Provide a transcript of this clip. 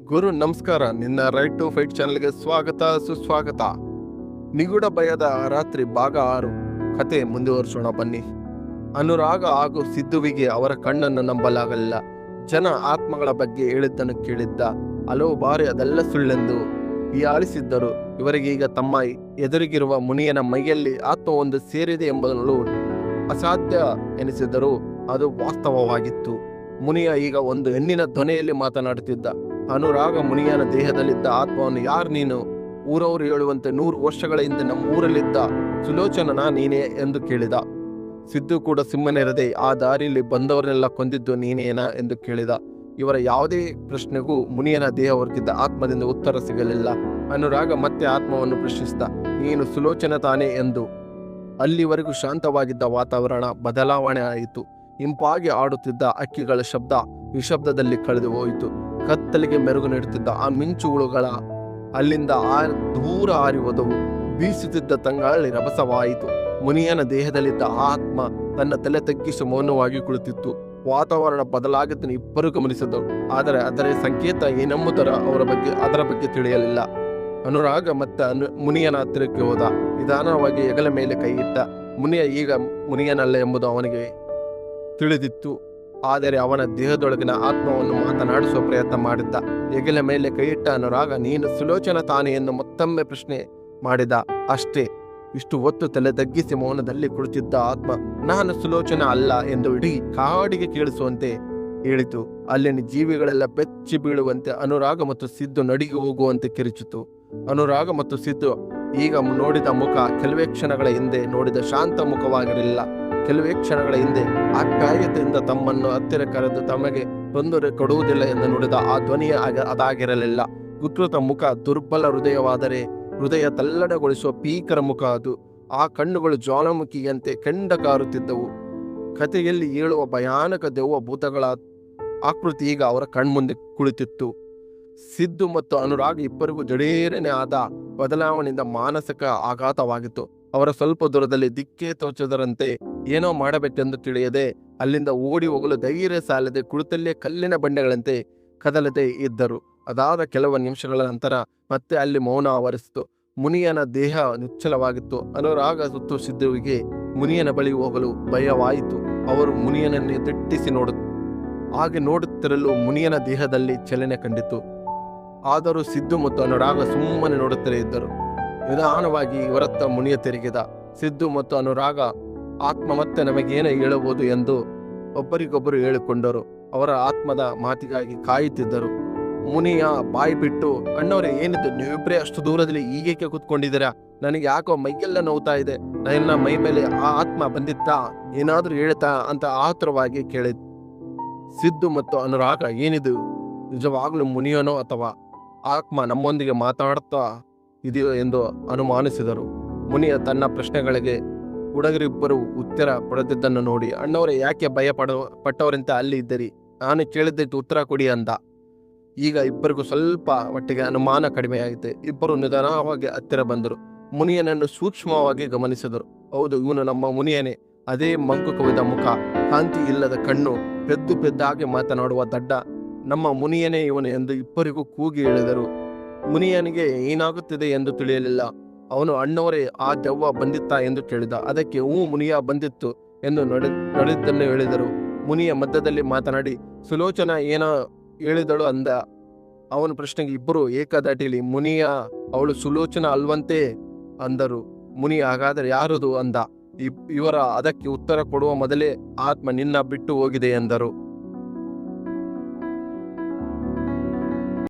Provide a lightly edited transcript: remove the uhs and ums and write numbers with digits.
ಗುರು ನಮಸ್ಕಾರ. ನಿನ್ನ right to fight ಚಾನೆಲ್ಗೆ ಸ್ವಾಗತ ಸುಸ್ವಾಗತ. ನಿಗೂಢ ಭಯದ ರಾತ್ರಿ ಭಾಗ 6 ಕತೆ ಮುಂದುವರಿಸೋಣ ಬನ್ನಿ. ಅನುರಾಗ ಹಾಗೂ ಸಿದ್ದುವಿಗೆ ಅವರ ಕಣ್ಣನ್ನು ನಂಬಲಾಗಲಿಲ್ಲ. ಜನ ಆತ್ಮಗಳ ಬಗ್ಗೆ ಹೇಳಿದ್ದನ್ನು ಕೇಳಿದ್ದ. ಹಲವು ಬಾರಿ ಅದೆಲ್ಲ ಸುಳ್ಳೆಂದು ಹೀಯಾಳಿಸಿದ್ದರು. ಇವರಿಗೆ ಈಗ ತಮ್ಮ ಎದುರಿಗಿರುವ ಮುನಿಯನ ಮೈಯಲ್ಲಿ ಆತ್ಮವೊಂದು ಸೇರಿದೆ ಎಂಬುದನ್ನು ಅಸಾಧ್ಯ ಎನಿಸಿದರೂ ಅದು ವಾಸ್ತವವಾಗಿತ್ತು. ಮುನಿಯ ಈಗ ಒಂದು ಹೆಣ್ಣಿನ ಧ್ವನಿಯಲ್ಲಿ ಮಾತನಾಡುತ್ತಿದ್ದ. ಅನುರಾಗ ಮುನಿಯನ ದೇಹದಲ್ಲಿದ್ದ ಆತ್ಮವನ್ನು, ಯಾರು ನೀನು? ಊರವರು ಹೇಳುವಂತೆ 100 ವರ್ಷಗಳ ಹಿಂದೆ ನಮ್ಮ ಊರಲ್ಲಿದ್ದ ಸುಲೋಚನನ ನೀನೇ ಎಂದು ಕೇಳಿದ. ಸಿದ್ದು ಕೂಡ ಸುಮ್ಮನಿರದೆ, ಆ ದಾರಿಯಲ್ಲಿ ಬಂದವರನ್ನೆಲ್ಲ ಕೊಂದಿದ್ದು ನೀನೇನಾ ಎಂದು ಕೇಳಿದ. ಇವರ ಯಾವುದೇ ಪ್ರಶ್ನೆಗೂ ಮುನಿಯನ ದೇಹ ಹೊರತಿದ್ದ ಆತ್ಮದಿಂದ ಉತ್ತರ ಸಿಗಲಿಲ್ಲ. ಅನುರಾಗ ಮತ್ತೆ ಆತ್ಮವನ್ನು ಪ್ರಶ್ನಿಸಿದ, ನೀನು ಸುಲೋಚನ ತಾನೇ ಎಂದು. ಅಲ್ಲಿವರೆಗೂ ಶಾಂತವಾಗಿದ್ದ ವಾತಾವರಣ ಬದಲಾವಣೆ ಆಯಿತು. ಇಂಪಾಗಿ ಆಡುತ್ತಿದ್ದ ಹಕ್ಕಿಗಳ ಶಬ್ದ ನಿಶಬ್ದದಲ್ಲಿ ಕಳೆದು ಹೋಯಿತು. ಕತ್ತಲಿಗೆ ಮೆರುಗು ನೀಡುತ್ತಿದ್ದ ಆ ಮಿಂಚುಳುಗಳ ಅಲ್ಲಿಂದ ದೂರ ಹಾರಿ ಹೋದವು. ಬೀಸುತ್ತಿದ್ದ ತಂಗಾಳಿ ರಭಸವಾಯಿತು. ಮುನಿಯನ ದೇಹದಲ್ಲಿದ್ದ ಆತ್ಮ ತನ್ನ ತಲೆ ತಗ್ಗಿಸಿ ಮೌನವಾಗಿ ಕುಳಿತಿತ್ತು. ವಾತಾವರಣ ಬದಲಾಗುತ್ತನ್ನು ಇಬ್ಬರು ಗಮನಿಸಿದರು. ಆದರೆ ಅದರ ಸಂಕೇತ ಏನೆಂಬುದರ ಅದರ ಬಗ್ಗೆ ತಿಳಿಯಲಿಲ್ಲ. ಅನುರಾಗ ಮತ್ತೆ ಮುನಿಯನ ಹತ್ತಿರಕ್ಕೆ ಹೋದ. ನಿಧಾನವಾಗಿ ಹೆಗಲ ಮೇಲೆ ಕೈ ಇಟ್ಟ. ಮುನಿಯ ಈಗ ಮುನಿಯನಲ್ಲ ಎಂಬುದು ಅವನಿಗೆ ತಿಳಿದಿತ್ತು. ಆದರೆ ಅವನ ದೇಹದೊಳಗಿನ ಆತ್ಮವನ್ನು ಮಾತನಾಡಿಸುವ ಪ್ರಯತ್ನ ಮಾಡಿದ್ದ. ಹೆಗಲ ಮೇಲೆ ಕೈ ಇಟ್ಟ ಅನುರಾಗ, ನೀನು ಸುಲೋಚನ ತಾನೆ ಎಂದು ಮತ್ತೊಮ್ಮೆ ಪ್ರಶ್ನೆ ಮಾಡಿದ. ಅಷ್ಟೇ. ಇಷ್ಟು ಹೊತ್ತು ತಲೆ ತಗ್ಗಿಸಿ ಮೌನದಲ್ಲಿ ಕುಳಿತಿದ್ದ ಆತ್ಮ, ನಾನು ಸುಲೋಚನ ಅಲ್ಲ ಎಂದು ಇಡೀ ಕಾಡಿಗೆ ಕೇಳಿಸುವಂತೆ ಹೇಳಿತು. ಅಲ್ಲಿನ ಜೀವಿಗಳೆಲ್ಲ ಬೆಚ್ಚಿ ಬೀಳುವಂತೆ, ಅನುರಾಗ ಮತ್ತು ಸಿದ್ದು ನಡಿಗೆ ಹೋಗುವಂತೆ ಕಿರಿಚಿತು. ಅನುರಾಗ ಮತ್ತು ಸಿದ್ದು ಈಗ ನೋಡಿದ ಮುಖ ಕೆಲವೇ ಕ್ಷಣಗಳ ಹಿಂದೆ ನೋಡಿದ ಶಾಂತ ಮುಖವಾಗಿರಲಿಲ್ಲ. ಕೆಲವೇ ಕ್ಷಣಗಳ ಹಿಂದೆ ಆಪ್ಯಾಯತೆಯಿಂದ ತಮ್ಮನ್ನು ಹತ್ತಿರ ಕರೆದು ತಮಗೆ ತೊಂದರೆ ಕೊಡುವುದಿಲ್ಲ ಎಂದು ನುಡಿದ ಆ ಧ್ವನಿಯ ಅದಾಗಿರಲಿಲ್ಲ. ವಿಕೃತ ಮುಖ, ದುರ್ಬಲ ಹೃದಯವಾದರೆ ಹೃದಯ ತಲ್ಲಡಗೊಳಿಸುವ ಭೀಕರ ಮುಖ ಅದು. ಆ ಕಣ್ಣುಗಳು ಜ್ವಾಲಾಮುಖಿಯಂತೆ ಕೆಂಡ ಕಾರುತ್ತಿದ್ದವು. ಕಥೆಯಲ್ಲಿ ಹೇಳುವ ಭಯಾನಕ ದೆವ್ವ ಭೂತಗಳ ಆಕೃತಿ ಈಗ ಅವರ ಕಣ್ಮುಂದೆ ಕುಳಿತಿತ್ತು. ಸಿದ್ದು ಮತ್ತು ಅನುರಾಗ್ ಇಬ್ಬರಿಗೂ ಜಡೇರನೆ ಆದ ಬದಲಾವಣೆಯಿಂದ ಮಾನಸಿಕ ಆಘಾತವಾಗಿತ್ತು. ಅವರ ಸ್ವಲ್ಪ ದೂರದಲ್ಲಿ ದಿಕ್ಕೇ ತೋಚದರಂತೆ, ಏನೋ ಮಾಡಬೇಕೆಂದು ತಿಳಿಯದೆ ಅಲ್ಲಿಂದ ಓಡಿ ಹೋಗಲು ಧೈರ್ಯ ಸಾಲದೆ ಕುಳಿತಲ್ಲೇ ಕಲ್ಲಿನ ಬಂಡೆಗಳಂತೆ ಕದಲದೆ ಇದ್ದರು. ಅದಾದ ಕೆಲವು ನಿಮಿಷಗಳ ನಂತರ ಮತ್ತೆ ಅಲ್ಲಿ ಮೌನ ಆವರಿಸಿತು. ಮುನಿಯನ ದೇಹ ನಿಶ್ಚಲವಾಗಿತ್ತು. ಅನುರಾಗ ಸುತ್ತು ಸಿದ್ದುವಿಗೆ ಮುನಿಯನ ಬಳಿ ಹೋಗಲು ಭಯವಾಯಿತು. ಅವರು ಮುನಿಯನನ್ನೇ ದಿಟ್ಟಿಸಿ ಹಾಗೆ ನೋಡುತ್ತಿರಲು ಮುನಿಯನ ದೇಹದಲ್ಲಿ ಚಲನೆ ಕಂಡಿತು. ಆದರೂ ಸಿದ್ದು ಮತ್ತು ಅನುರಾಗ ಸುಮ್ಮನೆ ನೋಡುತ್ತಲೇ ಇದ್ದರು. ನಿಧಾನವಾಗಿ ಇವರತ್ತ ಮುನಿಯ ತಿರುಗಿದ. ಸಿದ್ದು ಮತ್ತು ಅನುರಾಗ, ಆತ್ಮ ಮತ್ತೆ ನಮಗೇನು ಹೇಳಬಹುದು ಎಂದು ಒಬ್ಬರಿಗೊಬ್ಬರು ಹೇಳಿಕೊಂಡರು. ಅವರ ಆತ್ಮದ ಮಾತಿಗಾಗಿ ಕಾಯುತ್ತಿದ್ದರು. ಮುನಿಯ ಬಾಯಿ ಬಿಟ್ಟು, ಅಣ್ಣವರೇ, ಏನಿದ್ದು ನೀವಿಬ್ಬರೇ ಅಷ್ಟು ದೂರದಲ್ಲಿ ಈಗೇಕೆ ಕೂತ್ಕೊಂಡಿದ್ದೀರಾ? ನನಗೆ ಯಾಕೋ ಮೈಗೆಲ್ಲ ನೋವ್ತಾ ಇದೆ. ನನ್ನ ಮೈ ಮೇಲೆ ಆ ಆತ್ಮ ಬಂದಿತ್ತಾ? ಏನಾದ್ರೂ ಹೇಳ್ತಾ ಅಂತ ಆತುರವಾಗಿ ಕೇಳಿದ್. ಸಿದ್ದು ಮತ್ತು ಅನುರಾಗ, ಏನಿದು? ನಿಜವಾಗ್ಲೂ ಮುನಿಯನೋ ಅಥವಾ ಆತ್ಮ ನಮ್ಮೊಂದಿಗೆ ಮಾತಾಡ್ತಾ ಇದೆಯೋ ಎಂದು ಅನುಮಾನಿಸಿದರು. ಮುನಿಯ ತನ್ನ ಪ್ರಶ್ನೆಗಳಿಗೆ ಹುಡುಗರಿಬ್ಬರು ಉತ್ತರ ಪಡೆದಿದ್ದನ್ನು ನೋಡಿ, ಅಣ್ಣವರೇ, ಯಾಕೆ ಭಯ ಪಟ್ಟವರಂತೆ ಅಲ್ಲಿ ಇದ್ದರಿ? ನಾನು ಕೇಳಿದ್ದಕ್ಕೆ ಉತ್ತರ ಕೊಡಿ ಅಂದ. ಈಗ ಇಬ್ಬರಿಗೂ ಸ್ವಲ್ಪ ಒಟ್ಟಿಗೆ ಅನುಮಾನ ಕಡಿಮೆಯಾಗಿದೆ. ಇಬ್ಬರು ನಿಧಾನವಾಗಿ ಹತ್ತಿರ ಬಂದರು. ಮುನಿಯನನ್ನು ಸೂಕ್ಷ್ಮವಾಗಿ ಗಮನಿಸಿದರು. ಹೌದು, ಇವನು ನಮ್ಮ ಮುನಿಯನೇ. ಅದೇ ಮಂಕು ಕವಿದ ಮುಖ, ಕಾಂತಿ ಇಲ್ಲದ ಕಣ್ಣು, ಪೆದ್ದಾಗಿ ಮಾತನಾಡುವ ದಡ್ಡ. ನಮ್ಮ ಮುನಿಯನೇ ಇವನು ಎಂದು ಇಬ್ಬರಿಗೂ ಕೂಗಿ ಹೇಳಿದರು. ಮುನಿಯನಿಗೆ ಏನಾಗುತ್ತಿದೆ ಎಂದು ತಿಳಿಯಲಿಲ್ಲ. ಅವನು, ಅಣ್ಣವರೇ, ಆ ದೆವ್ವ ಬಂದಿತ್ತಾ ಎಂದು ಕೇಳಿದ. ಅದಕ್ಕೆ ಮುನಿಯ ಬಂದಿತ್ತು ಎಂದು ನಡೆದನ್ನು ಹೇಳಿದರು. ಮುನಿಯ ಮಧ್ಯದಲ್ಲಿ ಮಾತನಾಡಿ, ಸುಲೋಚನ ಏನೋ ಹೇಳಿದಳು ಅಂದ. ಅವನ ಪ್ರಶ್ನೆಗೆ ಇಬ್ಬರು ಏಕದಾಟಿಲಿ, ಮುನಿಯ, ಅವಳು ಸುಲೋಚನ ಅಲ್ವಂತೆ ಅಂದರು. ಮುನಿ, ಹಾಗಾದರೆ ಯಾರದು ಅಂದ. ಇವರ ಅದಕ್ಕೆ ಉತ್ತರ ಕೊಡುವ ಮೊದಲೇ ಆತ್ಮ ನಿನ್ನ ಬಿಟ್ಟು ಹೋಗಿದೆ ಎಂದರು.